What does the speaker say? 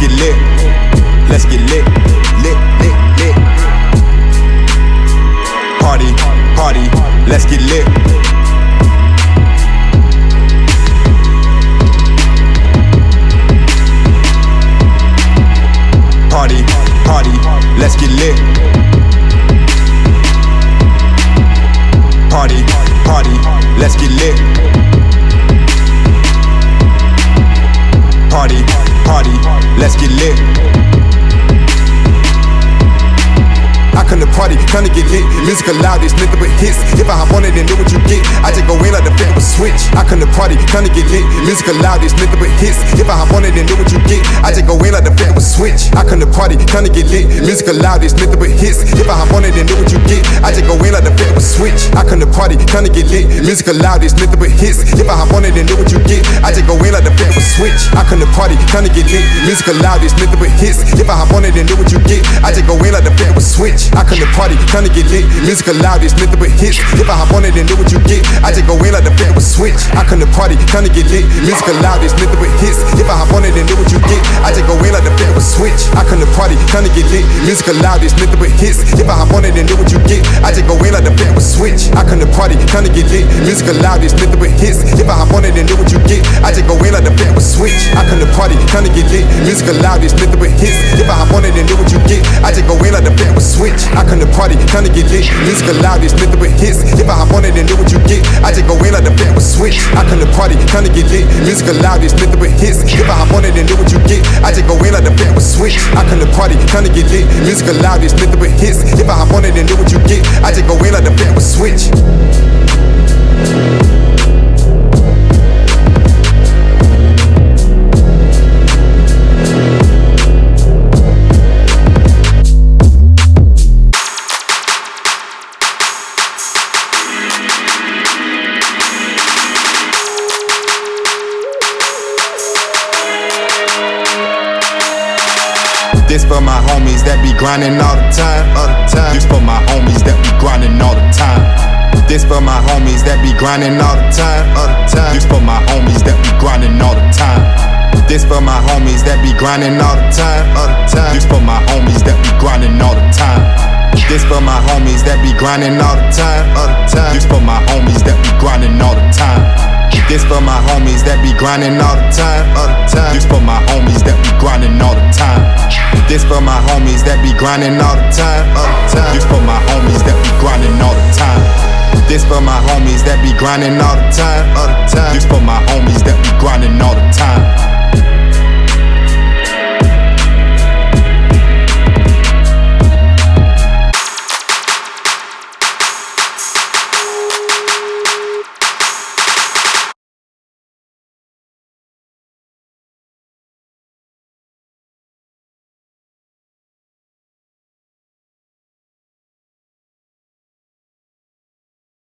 get lit. Let's get lit. Lit, lit, lit. Party, party, let's get lit. Party, party, let's get lit. Party, party, let's get lit. Party, party, let's get lit. I come to party, tryna get lit. Music loud, it's nothing but hits. If I hop on it and know what you get, I just go in like the flick of a switch. I come to party, tryna get lit. Music loud, it's nothing but hits. If I hop on it and know what you get, I just go in like the flick of a switch. I come to party, tryna get lit. Music loud, it's nothing but hits. If I hop on it and know what you get, I just go in like the flick of a switch. I come to party, tryna get lit. Music loud, it's nothing but hits. If I hop on it and know what you get, I just go in like the flick of a switch. I come to party, tryna get lit. Music loud, it's nothing but hits. If I hop on it and know what you get, I just go in like the flick of a switch. I come to party, tryna get lit. Music loud, it's nothing but hits. If I hop on it and know what you get, I just go in like the flick of a switch. I come to party, tryna get lit. Music loud, it's nothing but hits. If I hop on it and know what you get, I just go in like the flick of a switch. I come to party, tryna get lit. Music loud, it's nothing but hits. If I hop on it and know what you get, I just go in like the flick of a switch. I come to party, tryna get lit. Music loud, it's nothing but hits. If I hop on it and know what you get, I just go in like the flick of a switch. I come to party, tryna get lit. Music loud, it's nothing but hits. If I hop on it and know what you get, I just go in like the flick of a switch. I come to party, tryna get lit. Music loud, it's nothing but hits. If I hop on it and know what you get, I just go in like the flick of a switch. I come to party, tryna get lit. Music loud, it's nothing but hits. If I hop on it and know what you get, I just go in like the flick of a switch. I come to party, tryna get lit. Music loud, it's nothing but hits. If I hop on it and know what you get, I just go in like the flick of a switch. This for my homies that be grinding all the time, all the time. This for my homies that be grinding all the time. This for my homies that be grinding all the time, all the time. This for my homies that be grinding all the time. This for my homies that be grinding all the time, all the time. This for my homies that be grinding all the time. This for my homies that be grinding all the time, all the time. This for my homies that be grinding all the time. This for my homies that be grinding all the time, all the time. This for my homies that be grinding all the time. This for my homies that be grinding all the time, all the time. This for my homies that be grinding all the time. This for my homies that be grinding all the time, all the time. This for my homies that be grinding all the time.